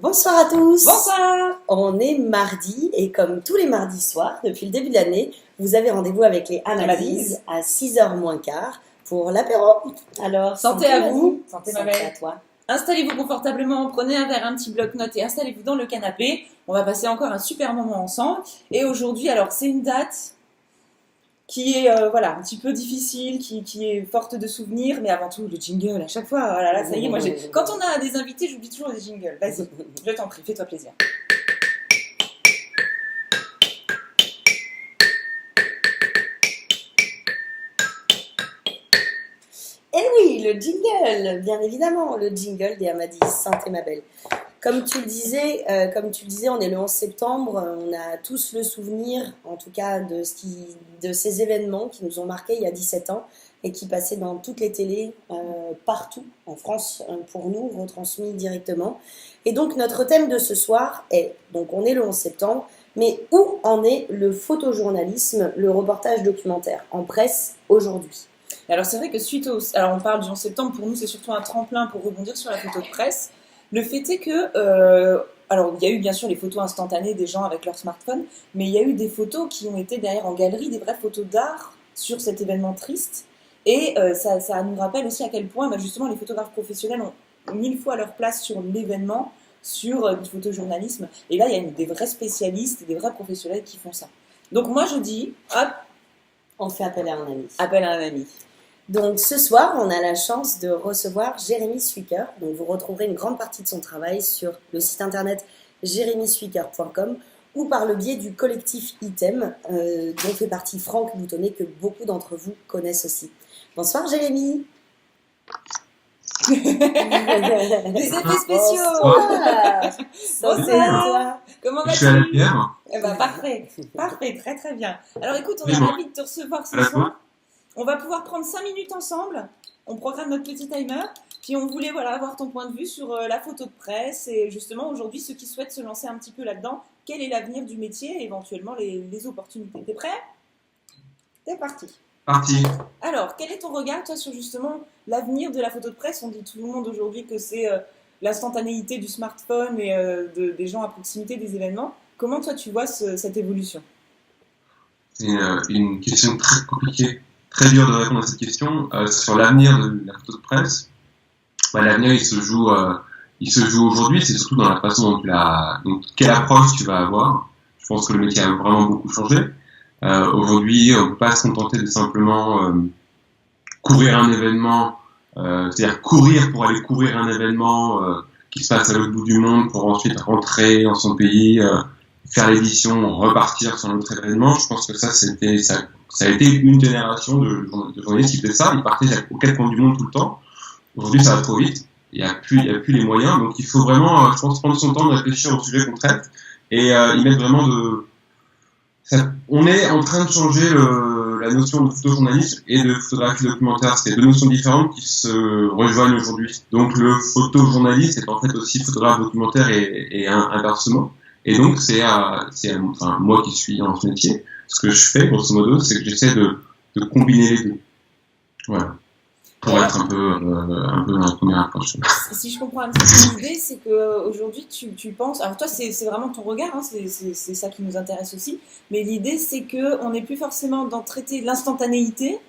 Bonsoir à tous. Bonsoir. On est mardi et comme tous les mardis soirs, depuis le début de l'année, vous avez rendez-vous avec les Amadis à 6h moins quart pour l'apéro. Alors, santé à vous. Santé ma belle. À toi. Installez-vous confortablement, prenez un verre, un petit bloc-notes et installez-vous dans le canapé. On va passer encore un super moment ensemble. Et aujourd'hui, alors c'est une date qui est un petit peu difficile, qui est forte de souvenirs, mais avant tout le jingle à chaque fois. Oh là là, ça y est, quand on a des invités, j'oublie toujours les jingles. Vas-y, je t'en prie, fais-toi plaisir. Et oui, le jingle, bien évidemment, le jingle des Amadis. Santé ma belle. Comme tu le disais, on est le 11 septembre, on a tous le souvenir, en tout cas, de ces événements qui nous ont marqués il y a 17 ans et qui passaient dans toutes les télés, partout en France, pour nous, retransmis directement. Et donc, notre thème de ce soir est, donc on est le 11 septembre, mais où en est le photojournalisme, le reportage documentaire en presse aujourd'hui ? Alors, c'est vrai que alors on parle du 11 septembre, pour nous, c'est surtout un tremplin pour rebondir sur la photo de presse. Le fait est que, alors il y a eu bien sûr les photos instantanées des gens avec leur smartphone, mais il y a eu des photos qui ont été derrière en galerie, des vraies photos d'art sur cet événement triste. Et ça nous rappelle aussi à quel point justement les photographes professionnels ont 1000 fois leur place sur l'événement, sur du photojournalisme. Et là, il y a des vrais spécialistes et des vrais professionnels qui font ça. Donc moi je dis, hop, on fait appel à un ami. Appel à un ami. Donc ce soir, on a la chance de recevoir Jérémy Swicker. Donc vous retrouverez une grande partie de son travail sur le site internet jeremyswicker.com ou par le biais du collectif Item, dont fait partie Franck Boutonnet, que beaucoup d'entre vous connaissent aussi. Bonsoir Jérémy. Des effets spéciaux. Bonsoir. Comment vas-tu? Je suis à la bière. Eh ben, parfait, très très bien. Alors écoute, on est ravis de te recevoir ce soir. On va pouvoir prendre 5 minutes ensemble, on programme notre petit timer, puis on voulait avoir ton point de vue sur la photo de presse et justement aujourd'hui ceux qui souhaitent se lancer un petit peu là-dedans, quel est l'avenir du métier et éventuellement les opportunités. T'es prêt? T'es parti. Parti. Alors, quel est ton regard toi sur justement l'avenir de la photo de presse? On dit tout le monde aujourd'hui que c'est l'instantanéité du smartphone et des gens à proximité des événements. Comment toi tu vois cette évolution? C'est une question très compliquée. Très dur de répondre à cette question. Sur l'avenir de la photo de presse, l'avenir il se joue aujourd'hui, c'est surtout dans la façon dont quelle approche tu vas avoir. Je pense que le métier a vraiment beaucoup changé. Aujourd'hui, on ne peut pas se contenter de simplement couvrir un événement, c'est-à-dire courir pour aller couvrir un événement qui se passe à l'autre bout du monde pour ensuite rentrer dans son pays, faire l'édition, repartir sur un autre événement. Je pense que ça a été une génération de journalistes qui faisaient ça. Ils partaient aux quatre coins du monde tout le temps. Aujourd'hui, ça va trop vite. Il y a plus les moyens. Donc, il faut vraiment, je pense, prendre son temps de réfléchir au sujet qu'on traite et y mettre vraiment on est en train de changer la notion de photojournalisme et de photographie documentaire. C'est deux notions différentes qui se rejoignent aujourd'hui. Donc, le photojournaliste est en fait aussi photographe documentaire et inversement. Et donc, moi qui suis en ce métier, ce que je fais, grosso modo, c'est que j'essaie de combiner les deux. Voilà. Pour être un peu dans la première approche. Si je comprends un petit peu l'idée, c'est qu'aujourd'hui, tu penses... Alors toi, c'est vraiment ton regard, hein, c'est ça qui nous intéresse aussi. Mais l'idée, c'est qu'on n'est plus forcément dans traiter l'instantanéité,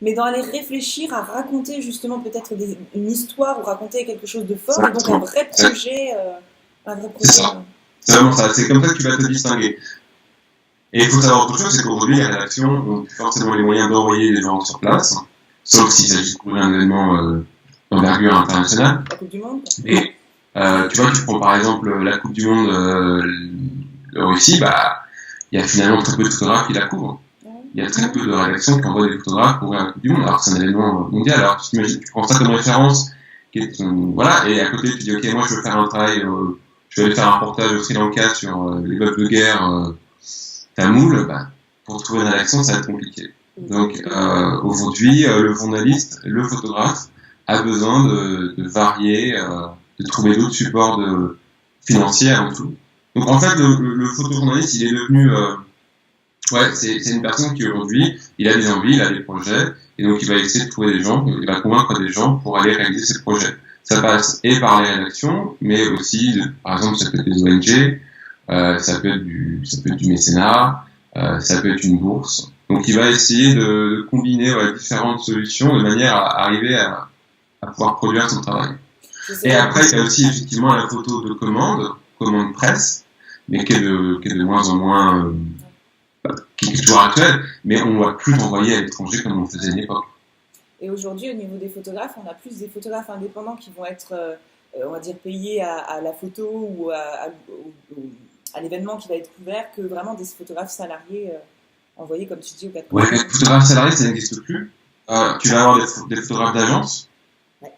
mais dans aller réfléchir à raconter justement peut-être une histoire ou raconter quelque chose de fort. Et donc un vrai projet... C'est ça. C'est vraiment ça. C'est comme ça que tu vas te distinguer. Et il faut savoir autre chose, c'est qu'aujourd'hui, les rédactions n'ont plus forcément les moyens d'envoyer les gens sur place, sauf s'il s'agit de couvrir un événement d'envergure internationale. La Coupe du Monde. Et tu vois, tu prends par exemple la Coupe du Monde de Russie, il y a finalement très peu de photographes qui la couvrent. Il y a très peu de rédactions qui envoient des photographes pour la Coupe du Monde, alors que c'est un événement mondial. Alors tu prends ça comme référence, et à côté tu dis ok, moi je veux faire un travail, je vais aller faire un reportage au Sri Lanka sur les bottes de guerre tamoul, pour trouver une rédaction, ça va être compliqué. Donc aujourd'hui, le journaliste, le photographe, a besoin de varier, de trouver d'autres supports financiers avant tout. Donc en fait, le photojournaliste, il est devenu, c'est une personne qui aujourd'hui, il a des envies, il a des projets, et donc il va essayer de trouver des gens, il va convaincre des gens pour aller réaliser ses projets. Ça passe et par les rédactions, mais aussi, par exemple, ça peut être des ONG, ça peut être du mécénat, ça peut être une bourse. Donc, il va essayer de combiner différentes solutions de manière à arriver à pouvoir produire son travail. Et après, il y a aussi effectivement la photo de commande presse, mais qui est de moins en moins, qui est toujours actuelle, mais on ne va plus envoyer à l'étranger comme on le faisait à l'époque. Et aujourd'hui, au niveau des photographes, on a plus des photographes indépendants qui vont être, on va dire, payés à la photo ou à l'événement qui va être couvert, que vraiment des photographes salariés envoyés, comme tu dis, aux quatre coins. Ouais, les photographes salariés, ça n'existe plus. Tu vas avoir des photographes d'agence,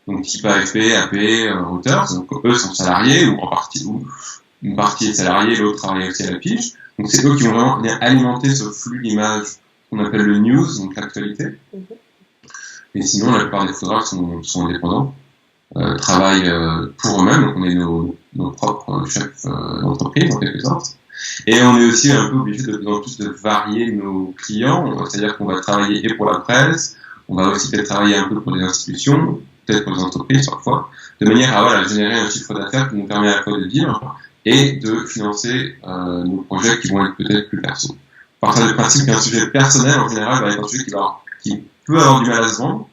donc type AFP, AP, Reuters, donc eux sont salariés, ou en partie, ou une partie est salariée, l'autre travaille aussi à la pige. Donc c'est eux qui vont vraiment venir alimenter ce flux d'images qu'on appelle le news, donc l'actualité. Et sinon, la plupart des photographes sont indépendants, travaillent pour eux-mêmes, donc on est nos propres chefs d'entreprise en quelque sorte. Et on est aussi un peu obligé de plus en plus de varier nos clients, c'est-à-dire qu'on va travailler et pour la presse, on va aussi peut-être travailler un peu pour les institutions, peut-être pour les entreprises parfois, de manière à générer un chiffre d'affaires qui nous permet à la fois de vivre et de financer nos projets qui vont être peut-être plus perso. Partant du principe qu'un sujet personnel en général va être un sujet qui peut avoir du mal à se vendre.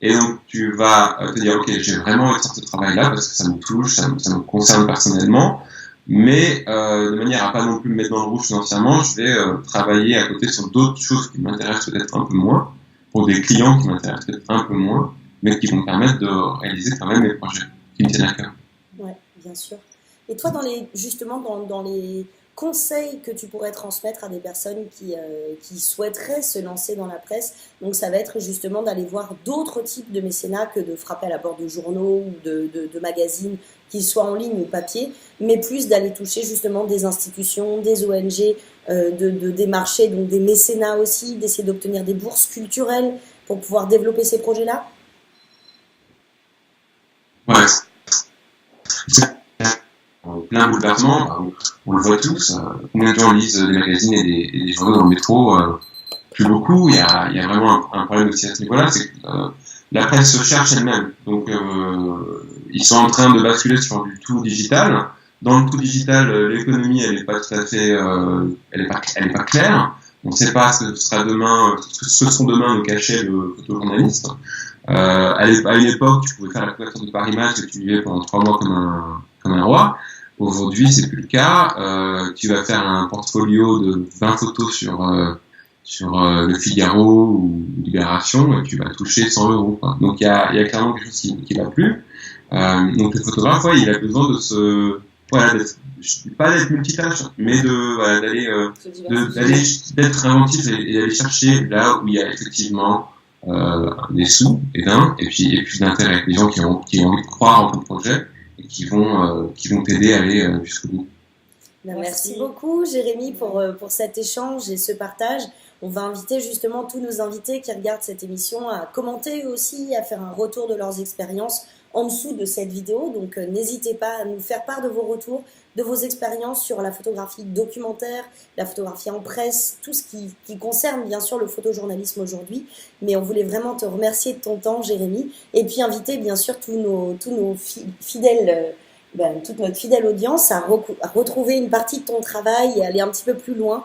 Et donc, tu vas te dire, ok, j'ai vraiment envie de faire ce travail-là parce que ça me touche, ça me concerne personnellement, mais de manière à pas non plus me mettre dans le rouge financièrement, je vais travailler à côté sur d'autres choses qui m'intéressent peut-être un peu moins, pour des clients qui m'intéressent peut-être un peu moins, mais qui vont me permettre de réaliser quand même mes projets qui me tiennent à cœur. Ouais, bien sûr. Et toi, dans les conseils que tu pourrais transmettre à des personnes qui souhaiteraient se lancer dans la presse, donc ça va être justement d'aller voir d'autres types de mécénat que de frapper à la porte de journaux ou de magazines, qu'ils soient en ligne ou papier, mais plus d'aller toucher justement des institutions, des ONG, de démarcher donc des mécénats aussi, d'essayer d'obtenir des bourses culturelles pour pouvoir développer ces projets-là. Ouais. Plein de bouleversements, on le voit tous. Combien de gens lisent des magazines et des journaux dans le métro? Plus beaucoup. Il y a vraiment un problème aussi à ce niveau-là, c'est que la presse se cherche elle-même. Donc ils sont en train de basculer sur du tout digital. Dans le tout digital, l'économie elle est pas tout à fait, elle est pas claire. On ne sait pas ce que sera demain, ce que seront demain nos cachets de photojournalistes. À une époque, tu pouvais faire la couverture de Paris Match et tu vivais pendant 3 mois comme un roi. Aujourd'hui, c'est plus le cas. Tu vas faire un portfolio de 20 photos sur le Figaro ou Libération et tu vas toucher 100 €. Quoi. Donc il y a clairement quelque chose qui va plus. Donc le photographe, il a besoin de pas d'être multitâche, mais d'être inventif et d'aller chercher là où il y a effectivement des sous et puis d'intérêt. Des gens qui ont envie de croire en ton projet et qui vont t'aider à aller jusqu'au bout. Merci beaucoup Jérémy pour cet échange et ce partage. On va inviter justement tous nos invités qui regardent cette émission à commenter aussi, à faire un retour de leurs expériences en dessous de cette vidéo. Donc n'hésitez pas à nous faire part de vos retours, de vos expériences sur la photographie documentaire, la photographie en presse, tout ce qui concerne bien sûr le photojournalisme aujourd'hui. Mais on voulait vraiment te remercier de ton temps Jérémy et puis inviter bien sûr tous nos fidèles toute notre fidèle audience à retrouver une partie de ton travail et aller un petit peu plus loin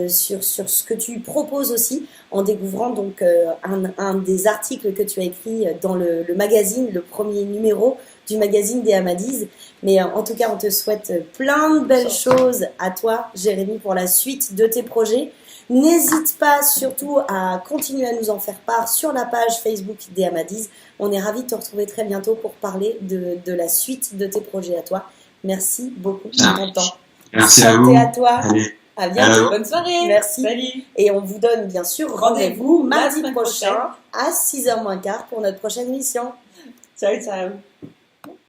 sur ce que tu proposes aussi en découvrant donc un des articles que tu as écrit dans le magazine, le premier numéro du magazine des Amadis. Mais en tout cas, on te souhaite plein de belles choses à toi, Jérémy, pour la suite de tes projets. N'hésite pas surtout à continuer à nous en faire part sur la page Facebook des Amadis. On est ravis de te retrouver très bientôt pour parler de la suite de tes projets à toi. Merci beaucoup de ton temps. Merci à vous. À toi. Allez. À bientôt. Bonne soirée. Merci. Salut. Et on vous donne bien sûr rendez-vous mardi la semaine prochain à 6h moins quart pour notre prochaine émission. Ciao, ciao.